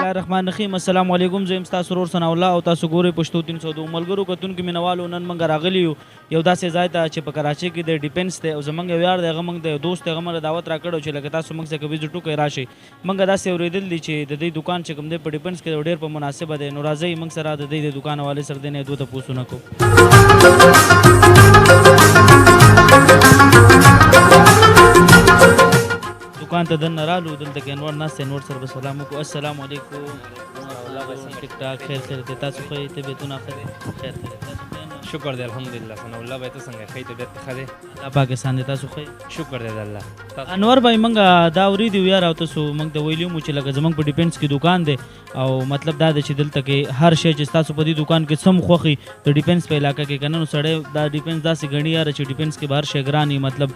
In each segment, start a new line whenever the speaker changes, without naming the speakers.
الله الرحمن الرحیم. السلام علیکم. زه یم ستاسو ورور ثناء الله او تاسو ګورئ پښتو 302. ملګرو کتونکو مینوالو نن موږ راغلي یو داسې ځای ته چې په کراچۍ کې د ډیفینس دی او زموږ یو یار دی هغه موږ د یو دوست دی هغه موږ دعوت راکړی چې لکه تاسو موږ څخه وزټ وکړئ راشئ. موږ داسې اورېدل دي چې د دې دوکان چې کوم دی په ډیفینس کې ډېر په مناسبه دی. نو راځئ موږ سره د دې د دوکان حوالې سره دی نه دوه تپوسونه کوو. दुकान ته دننه رالو دلته کې انور ناست انور سره به سلام وکړو. السلام علیکم. ټیک ټاک خیر خیر دی. تاسو ښه طبیعتونه ښه دی؟ خیر خیر تاسو ښه نه؟
شکر دی الحمدلله. ثناء الله بھائی ته څنګه ښه طبیعت ښه دی؟
الله پاکستان دی. تاسو ښه؟
شکر دی د الله.
انور بھائی موږ دا اورېدي یو یار او تاسو موږ ته ویلي وو چې لکه زموږ په ډیفینس کې دوکان دی او مطلب دا دی چې دلته کې هر شی چې ستاسو په دې دوکان کې څه خوښي د ډیفینس په علاقه کې که نه نو سړی دا ډیفینس داسې ګڼي یاره چې ډیفینس کې به هر شی ګران وي مطلب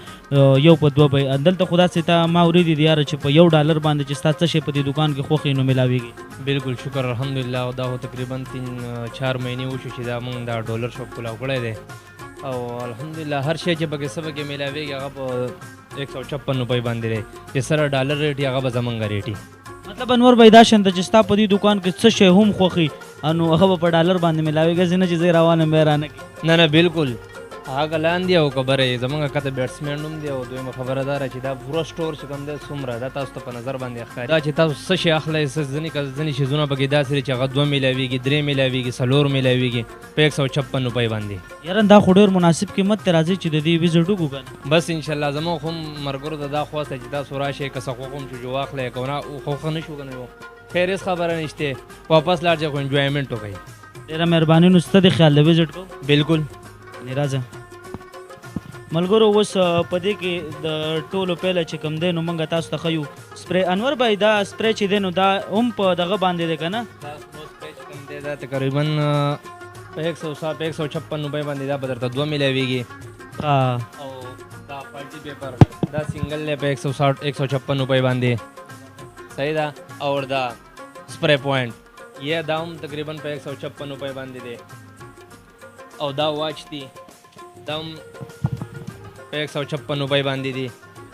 یو په دوه به دلته خو داسې ته ما اورېدي دي یاره چې په $1 باندې چې ستا څه شی په دې دوکان کې خوښي نو ملاویږي.
بالکل شکر الحمدلله. او دا خو تقریبا 3-4 مهینې وشو چې دا موږ دا ډالر شاپ کولاو کړی دی او الحمدلله هر شی چې پکې څه پکې ملاویږي هغه په 156 روپۍ باندې دی چې سره ډالر ریټ هغه به زمونږ ریټ وي.
مطلب انور بھائی دا شنته چې ستا په دې دوکان کې څه شی هم خوښي نو هغه به په $1 باندې ملاویږي ځینې چې زه روانه مې رانه کړي.
نه بالکل هغه لاندې او خبره یې زمونږ کته بیټسمین هم دی او دویمه خبره دا چې دا پوره سټور چې کوم دی څومره دا تاسو ته په نظر باندې ښکاري دا چې تاسو څه شی اخلئ ځینې شیزونه پکې داسې دي چې هغه 2 ملاویږي 3 ملاویږي 4 ملاویږي په 156 روپۍ باندې.
یاره دا خو ډېر مناسب قیمت دی. راځئ چې د دې وزټ وکړو که نه.
بس انشاءالله زموږ خو ملګرو ته دا خوښ دی چې تاسو راشئ که څه خوښ هم چې جو واخلئ که نه خوښ نه شو که نه خیر هېڅ خبره نشته واپس لاړ شئ خو انجوایمنټ وکړئ.
ډېره مهرباني نو ستا د خیال دی وزټ کوو.
بالکل
راځه ملګرو. اوس په دې کې د ټولو پیله چې کوم دی نو موږ تاسو ته ښیو سپری. انور بھائی دا سپری چې دی نو دا هم په دغه باندې دی که نه؟
دا سپری چې کوم دی دا تقریبا په 156 روپۍ باندې دا به درته 2 ملاویږي. او دا پالټي پیپر دا سنګل دی په 156 روپۍ باندې صحیح ده. او دا سپری پوینټ یہ دا هم تقریبا په 156 روپۍ باندې دی. او دا واچ دی دا هم په 156 روپۍ باندې دي.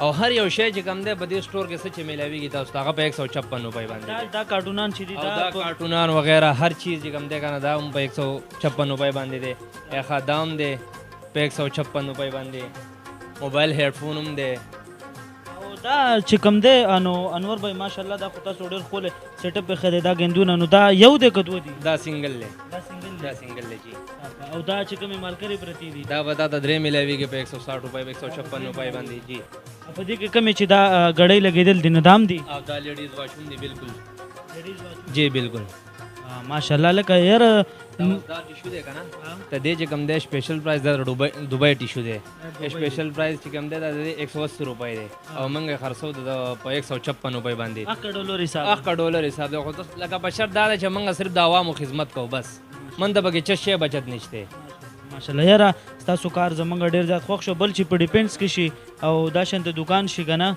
او هر یو شی چې کوم دی په دې سټور کې څه چې ملاویږي تاسو ته هغه په 156 روپۍ باندې دی.
دا کارټونان چې دي
دا کارټونان وغیره هر چیز چې کوم دی که نه دا هم په 156 روپۍ باندې دی. ښه دا هم دی په 156 روپۍ باندې. موبایل هیډفون هم دی.
او دا چې کوم دی نو انور بھائی ماشاءالله دا خو تاسو ډېر ښکلی سیټ اپ یې ښه دی. دا ګیندونه نو دا یو دی که دوه دي؟
دا سنګل دی.
دا سنګل
دی جی.
او دا چې کومې مارکرې پرتې دي
دا به دا د 3 ملاویږي په 160 روپۍ په 156 روپۍ باندې جی.
په دې کې کومې چې دا ګړۍ لګېدل دي نو دا هم دي؟
او دا لیډیز واش هم دی. بالکل جی بالکل
ماشاءالله. لکه یاره
دا ټیشو دی که نه ته دې چې کوم دی سپیشل پرایز دا دوبۍ ټیشو دی. سپیشل پرایز چې کوم دی دا د 180 روپۍ دی او موږ یې خرڅو د په 156 روپۍ باندې. $1 حساب دی. خو لکه په شرط دا دی چې موږ صرف د عوامو خدمت کوو بس من ته پکې څه شی بچت نشته.
ماشاءالله. یاره ستاسو کار زموږ ډېر زیات خوښ شو. بل چې په ډیپینس کې شي او دا شانته دوکان شي که نه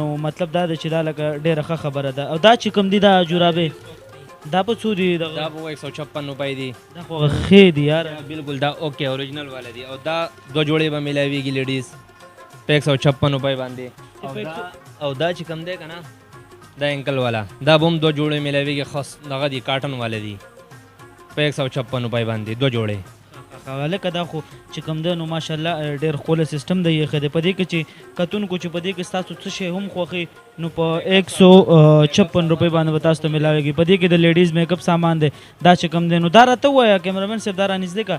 نو مطلب دا دی چې دا لکه ډېره ښه خبره ده. او دا چې کوم دي دا جورابې دا په څو دي؟
دا په 156 روپۍ دي.
دا خو ښې دي یاره.
بالکل دا اوکې اوریجنل والا دي. او دا 2 جوړې به ملاویږي لیډیز په 156 روپۍ باندې. او دا چې کوم دی که نه دا انکل والا دا به هم 2 جوړې ملاویږي. خاص دغه دي کاټن والا دي په 156 روپۍ باندې 2 جوړې.
لکه دا خو چې کوم دی نو ماشاءالله ډېر ښکلی سیسټم دی یې ښه دی. په دې کې چې کتونکو چې په دې کې ستاسو څه شی هم خوښي نو په 156 روپۍ باندې به تاسو ته ملاویږي. په دې کې د لیډیز میک اپ سامان دی. دا چې کوم دی نو دا راته ووایه کیمرامین صاحب دا رانږدې که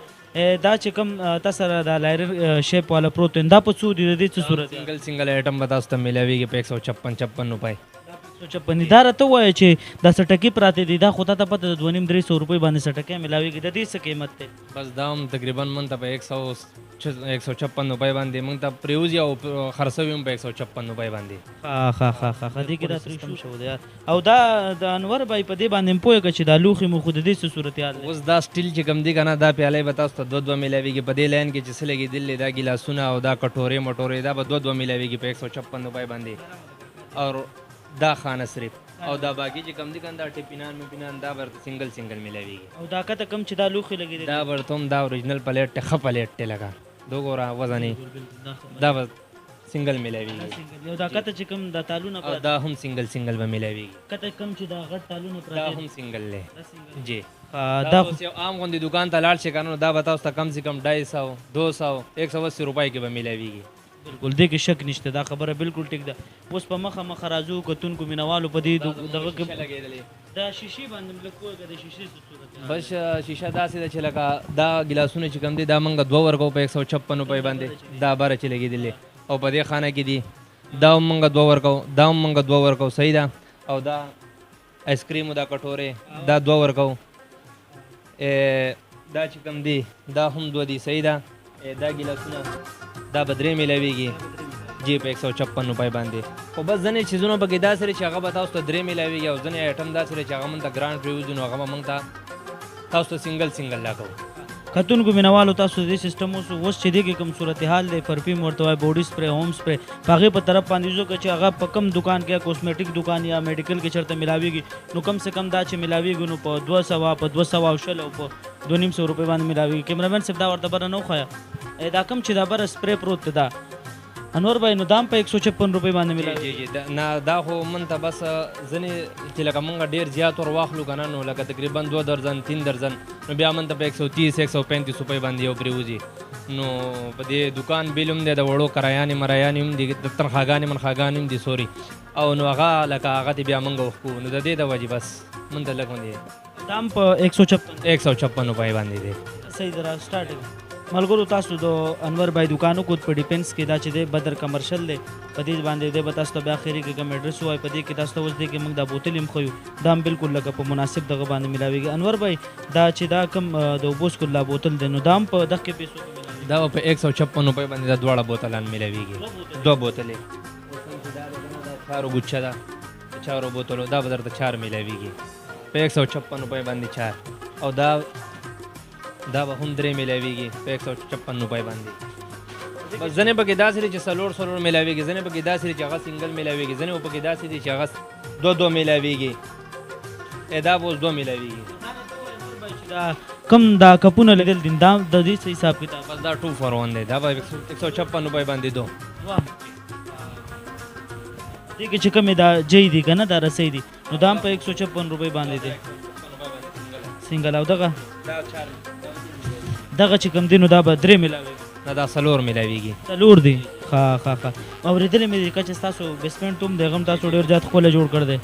دا چې کوم تا سره دا لایرر شیپ والا پروت دا په څو دي؟ د دې څه صورت دی؟
سنګل آیټم به تاسو ته ملاویږي په 156 روپۍ.
دا راته ووایه چې دا سټکي پراته دي دا خو تا ته پته د 200-300 روپۍ باندې سټکۍ ملاویږي. د دې څه قیمت دی؟
بس دا هم تقریبا موږ ته په 156 روپۍ باندې موږ ته پریوزي او خرڅوي هم په 156 روپۍ باندې.
ښه دې کې دا سیسټم شو دی. او دا د انور بھائی په دې باندې هم پوهېږه چې دا لوښي مو خو د دې څه صورتحال دی؟
اوس دا سټیل چې کوم دی که نه دا پیالې به تاسو ته 2 ملاویږي. په دې لاین کې چې څه لګېدلې دا ګیلاسونه او دا کټورې مټورې دا به 2 ملاویږي په 156 روپۍ باندې. او دا خانه صرف او دا باقي چې کم دي کنه دا ټیپینان میپینان دا ورته سنگل ملاویږي.
او دا کته کم چې دا لوخي لګیږي
دا ورته هم دا اوریجنل پلیټ ته خ پلیټ ته لگا دو ګورا وزنی دا سنگل ملاویږي
یو دا کته چې کوم د تالونه
او دا هم سنگل به ملاویږي
کته کم چې دا غټ تالونه
دا
پراته
هم سنگل دی جی
دا
اوس یو عام غوندې دکان ته لاړ شي کنه دا به تاسو ته کم سے کم 250 200 180 روپۍ کې به ملاویږي
بالکل دې کې شک نشته دا خبره بالکل ټیک ده اوس په مخه راځو کتونکو مینوالو په دې دغه کې دا شیشې باندې لکه د شیشې صورت
بس شیشه داسې ده چې لکه دا ګلاسونه چې کوم دي دا موږ 2 ورکو په 156 روپۍ باندې دا باره چې لګېدلې او په دې خانه کې دي دا هم موږ 2 ورکو دا هم موږ 2 ورکو صحیح ده او دا آیس کریمو دا کټورې دا 2 ورکو دا چې کوم دي دا هم 2 دي صحیح ده دا ګلاسونه دا به 3 ملاویږي جی په 156 روپۍ باندې خو بس ځینې چیزونه پکې داسې چې هغه به تاسو ته 3 ملاویږي او ځینې آیټم داسې چې هغه موږ ته ګرانډ پریوزي نو هغه به موږ ته تاسو ته سنگل لا کوو
کتونکو مینوالو تاسو دې سیستم اوس چې دی کې کوم صورتحال دی پرفیوم ورته وایي بوډي سپری ہوم سپری په هغې په طرف باندې ځو که چې هغه په کم دکان کې کوسمیټیک دکان یا میډیکل کې چېرته ملاویږي نو کم سے کم دا چې ملاویږي نو په 200 په 220 او په 250 روپۍ باندې ملاویږي کیمرامین صاحب دا ورته بره نه وښایه دا کم چې دا بره سپری پروت دی دا انور بھائی نو دام په 156 روپۍ باندې ملاوي
جی نه دا خو من ته بس ځنې چې لکه مونږ ډېر زیات ور واخلو که نه نو لکه تقریبا 2 درجن 3 درجن نو بیا من ته په 130 135 روپۍ باندې یو پرېوځي نو په دې دکان بیل هم دی د وړو کرایانې مرایانې هم دي تنخواګانې منخواګانې هم دي سوري او نو هغه لکه هغه ته بیا مونږ وښکو نو د دې د وجې بس من ته لږ باندې
دام په 156
روپۍ باندې دی
صحیح درا سٹارټینګ ملګرو تاسو د انور بھائی دکانو کو په ډیپنس کې دا چې د بدر کمرشل دی په دې باندې د تاسو ته بیا اخري کې کوم ایډرس وای په دې کې تاسو ته اوس دی کې موږ دا بوتل هم خو دام بالکل لکه په مناسب دغه باندې ملاويږي انور بھائی دا چې دا کم د اوبوس کله بوتل دی نو دام په دغه پیسو کې ملاويږي
دا په 156 روپۍ باندې دا دواړه بوتلان ملاويږي 2 بوتلې چارو ګچا دا چارو بوتلو دا بدر ته 4 ملاويږي په 156 روپۍ باندې 4 او دا به هم 3 ملاویږي په 156 روپۍ باندې بس ځنې پکې داسې دي چې څلور ملاویږي ځنې پکې داسې دي چې هغه سنګل ملاویږي ځنې پکې داسې دي چې هغه 2 ملاویږي دا به اوس 2 ملاویږي
کم دا کپونه لیدل دي دا د دې حساب کتاب
بس دا 2 for 1 دی دا به 156 روپۍ باندې 2
دې کې چې کومې دا جې دي که نه دا رسۍ دي نو دا هم په 156 روپۍ باندې دی سنګل او دغه چې کوم دی نو دا به 3 ملاوي
نه دا 4 ملاویږي
4 دی ښه اورېدلې مې دي که ستاسو بیسمنټ هم دی هغه هم تاسو ډېر زیات ښکلی جوړ کړ دی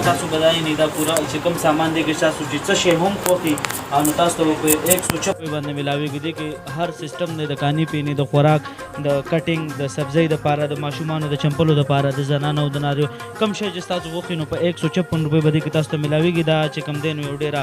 تاسو بدای نه دا پورا چې کوم سامان دی کې تاسو چې څه شی هم خوخي او نو تاسو په 156 باندې ملاويږي دي کې هر سیستم نه د کانی پینې د خوراک د کټینګ د سبزی د پاره د ماشومانو د چمپلو د پاره د زنانو د نارو کم شی چې تاسو خوخي نو په 156 روپۍ باندې کې تاسو ته ملاويږي دا چې کم دی نو یو ډیره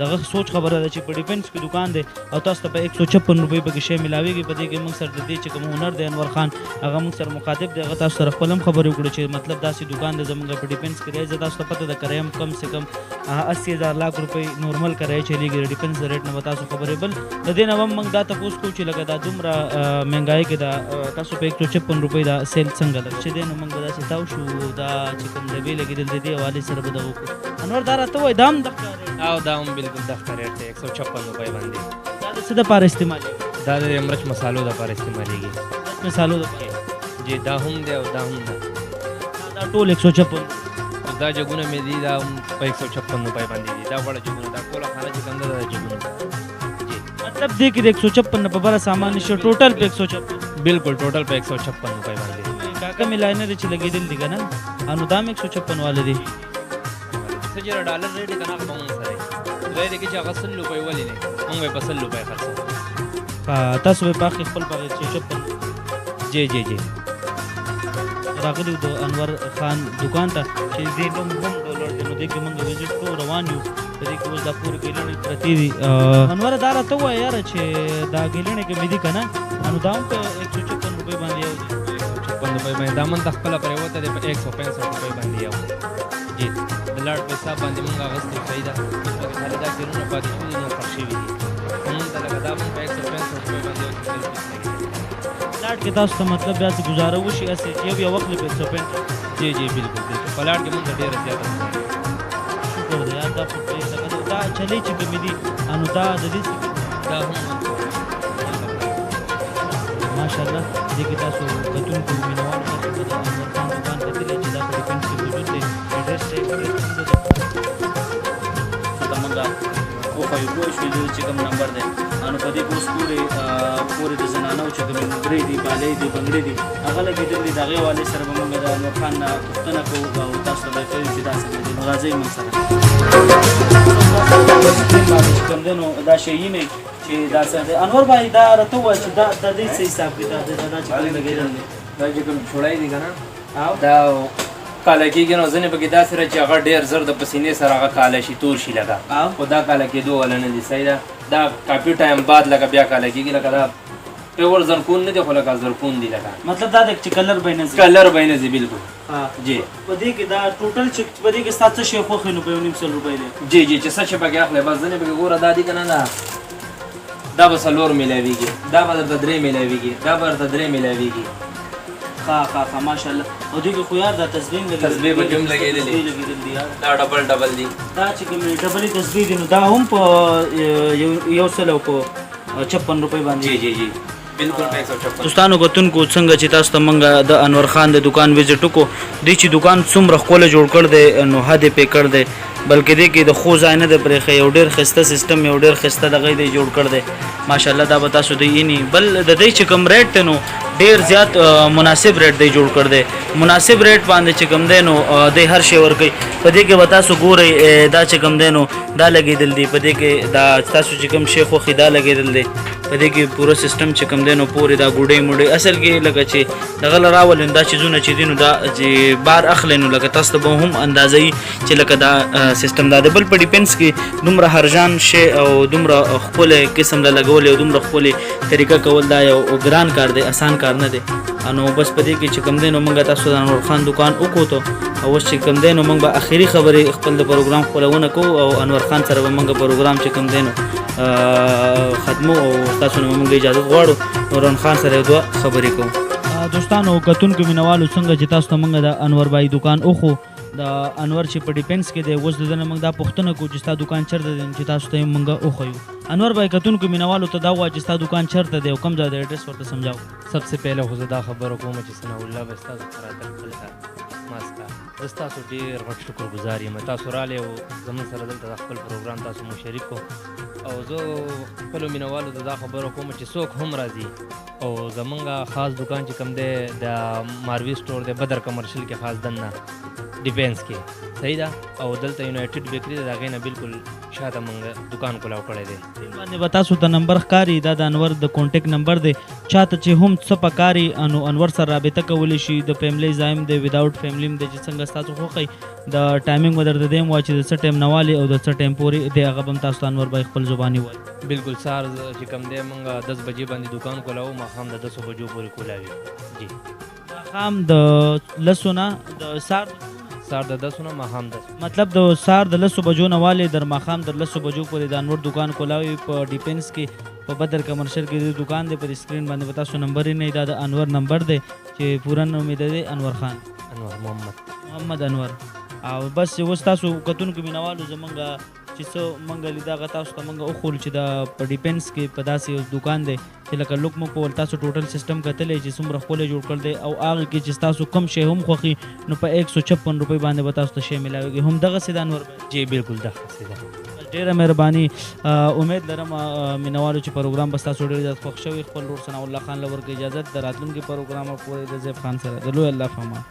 دغه سوچ خبره ده چې په ډیفنس کې دکان دی او تاسو ته په 156 روپۍ باندې شی ملاويږي په دې کې موږ سره د دې چې کوم هنر دی انور خان هغه موږ سره مخاطب دی هغه تاسو سره خپل هم خبرې وکړو چې مطلب داسې دکان دی زموږ په ډیفنس کې دی زه تاسو ته پته ده کرایم کم سے کم 80,000 لاکھ روپۍ نورمل کرایه چلیږي ډیفنس د ریټ نه به تاسو خبرې بل د دې نه هم موږ دا تپوس کوو چې لکه دا دومره مهنګایي کې دا تاسو په 156 روپۍ دا سیل څنګه ده چې دی نو موږ به داسې تاو شو دا چې کوم ډبې لګېدل د دې حوالې سره به دغه وکړو انور دا راته وایي دا هم دغه
او دا هم بالکل دغه ریټ دی 156 روپۍ باندې
دا د څه دپاره استعمالېږي
دا د مرچ مسالو دپاره استعمالېږي
مسالو دپاره
جی دا هم دی او دا هم ده
دا ټول 156
دا جګونه مې دي دا په 156 روپۍ باندې دي دا وړه جګونه دا ټوله خانه چې کوم ده دا جګونه
مطلب دی کې د 156 نه په بره سامان نشته ټوټل په 156
بالکل ټوټل په 156 روپۍ باندې
کاکا مې لاینر چې لګېدل دي که نه انو دا 156 والے دي
څه چې ډالر ریټ کنه په مونږ سره دوی دې کې چې هغه 100 روپۍ ولې نه مونږ په 100 روپۍ خرڅو
تاسو په پاک خپل په 156
جی
راغلی د انور خان دکان ته چې دې نوم هم ډالر دی نو دې کې موږ وزټ کوو روان یو په دې کې اوس دا پورې ګیلڼې پرتې دي انور دا راته ووایه یاره چې دا ګیلڼې کې مې دي که نه نو دا هم په 156 روپۍ باندې یو دي
156 روپۍ باندې دا من ته خپله پرېوته دی په 165 روپۍ باندې یو جی د لاړ په حساب باندې موږ اخیستې صحیح ده پکې خالي دا ګیلونه پاتې شوي دي نو فرق شوي دي موږ ته لکه دا موږ په 165 روپۍ باندې یو سنګل پیس لګېدلی
پلاټ کې تاسو ته مطلب بیا چې ګزاره وشي هسې یو وخت له 165
جی بالکل پلاټ کې موږ ته ډېره زیاته
دا خو دا چلی چې کومې دي نو دا د دې
دا هم
ماشاءالله دې کې تاسو کتونکو مینوالو تاسو د انور خان دکان ته تللی چې دا په ډیفینس کې موجود دی ایډرس چې موږ وښایو پوه شوي دي چې کوم نمبر دی نو په دې کې اوس پورې د زنانو چې کومې نوکرې دي بالۍ دي بنګړې دي هغه لګېدلي دي د هغې حوالې سره به موږ د انور خان نه پوښتنه کوو او تاسو ته به یې ښیو چې دا څنګه دي نو راځئ موږ سره سکرین باندې چې کوم دی نو دا شیین چې دا څه دی انور بھائی دا راته ووایه چې دا د دې څه حساب کتاب دی دا چې کوم لګېدل دی
دا چې کوم چھوړی دی که نه دا کاله کېږي نو ځینې پکې داسې ده چې هغه ډېر زر د پسینې سره هغه کاله شي تور شي لکه خو دا کاله کېدو والا نه دي صحیح ده دا کافي ټایم بعد لکه بیا کاله کېږي لکه دا پیور زرکون نه دی خو لکه زرکون دی لکه
مطلب دا دی چې کلر به نه ځي
کلر به نه ځي بالکل جی
په دې کې دا ټوټل چې په دې کې ستا څه شی خوښ وي نو په 1.5 روپۍ دی
جی جی چې څه شی پکې اخلي بس ځینې پکې ګوره دا دي که نه دا به 4 میلاویږي دا به درته 3 میلاویږي دا به درته 3 میلاویږي
ښه ماشاءالله او دې کې خو یار دا تسبیح
تسبیح پکې هم لګېدلې دا ډبل دی
دا چې کومې ډبلې تسبیح دي نو دا هم په 156 روپۍ باندې
جی جی جی بالکل 156
دوستانو کتونکو څنګه چې تاسو ته موږ د انور خان د دکان وزټ وکړو دی چې دکان څومره ښکلی جوړ کړ دی نو حد یې پې کړ دی بلکې دې کې د خو ځای نه دی پرېښی یو ډېر ښایسته سیسټم یو ډېر ښایسته دغه دی جوړ کړ دی ماشاءالله دا به تاسو د اینی بل د دې چې کوم ریټ دی نو ډېر زیات مناسب ریټ دی جوړ کړ دی مناسب ریټ باندې چې کوم دی نو دی هر شی ورکوي په دې کې به تاسو ګورئ دا چې کوم دی نو دا لګېدل دی په دې کې دا تاسو چې کوم شی خوښي دا لګېدل دی په دې کې پوره سیسټم چې کوم دی نو پورې دا ګوډۍ موډۍ اصل کې لکه چې دغه له راولې دا چیزونه چې دي نو دا چې بار اخلي نو لکه تاسو ته به هم اندازه وي چې لکه دا سیسټم دا دی بل په ډیپینس کې دومره هرجان شی او دومره ښکلی قسم له لګول او دومره ښکلې طریقه کول دا یو ګران کار دی اسان کار نه دی نو بس په دې کې چې کوم دی نو موږ تاسو د انور خان دکان وکړو او اوس چې کوم دی نو موږ به اخري خبرې خپل د پروګرام خپلونه کوو او انور خان سره به موږ پروګرام چې کوم دی نو ختمو او تاسو نه موږ اجازه غواړو نوران خان سره یو دوه خبرې کوو دوستانو کتونکو مینوالو څنګه چې تاسو ته موږ د انور بای دکان وښو د انور چې په ډیپینس کې دی اوس د ده نه موږ دا پوښتنه کوو چې ستا دکان چېرته دی چې تاسو ته یې موږ وښیو انور بای کتونکو مینوالو ته دا ووایه چې ستا دکان چېرته دی او کوم ځای دی ایډرس ورته سمجھاو
सबसे पहले خو زه دا خبره کوم چې ثناءالله به ستاسو سره دلته ماسکا زه ستاسو ډېر غټ شکرګزار یم تاسو راغلې او زموږ سره دلته د خپل پروګرام تاسو مو شریک کړو او زه خپلو مینوالو ته دا خبره کوم چې څوک هم راځي او زمونږ خاص دکان چې کوم دی د ماروي سټور دی بدر کمرشل کې خاص دننه ډیفینس کې صحیح ده او دلته یونایټډ بیکري ده د هغې نه بالکل شاته موږ دکان کولاو کړی دی
باندې به تاسو ته نمبر ښکاري دا د انور د کانټیکټ نمبر دی چاته چې هم څه پکاري نو انور سره رابطه کولی شي د فیملی ځایم دی وداوټ فیملی هم دی چې څنګه ستاسو خوښی د ټایمینګ به درته دی هم وایي چې د څه ټایم نه والي او د څه ټایم پورې دی هغه به هم تاسو ته انور بای خپل زباني وایي
بالکل سهار چې کوم دی موږ 10 بجې باندې دکان کولاو ماښام د 10 بجو پورې کولاوي جی
ماښام د لسو نه د
سهار د 10 نه ماښام 10
مطلب د سهار د 10 بجو نه والي در ماښام د 10 بجو پورې د انور دکان کولاوي په ډیپینس کې په بدر کمرشل کې د دکان دی پر سکرین باندې به تاسو نمبر یې نه دا د انور نمبر دی چې پوره نوم یې دی انور خان محمد انور او بس اوس تاسو کتونکو مینوالو زمونږ چې څه موږ لیده هغه تاسو ته موږ وښول چې د په ډیپینس کې په داسې یو دکان دی چې لکه لوک مو په ول تاسو ټوټل سیسټم کتلی چې څومره ښکلی جوړ کړ دی او هغې کې چې ستاسو کم شی هم خوښي نو په 156 روپۍ باندې به تاسو ته شی میلاویږي هم دغسې د انور
جی بالکل دغسې ده
ډېره مهرباني امید لرم مینوالو چې پروګرام به ستاسو ډېر زیات خوښ شوي خپل ورور ثناء الله خان له ورکړي اجازت د راتلونکي پروګرام پورې د زیب خان سره د لوی الله په امان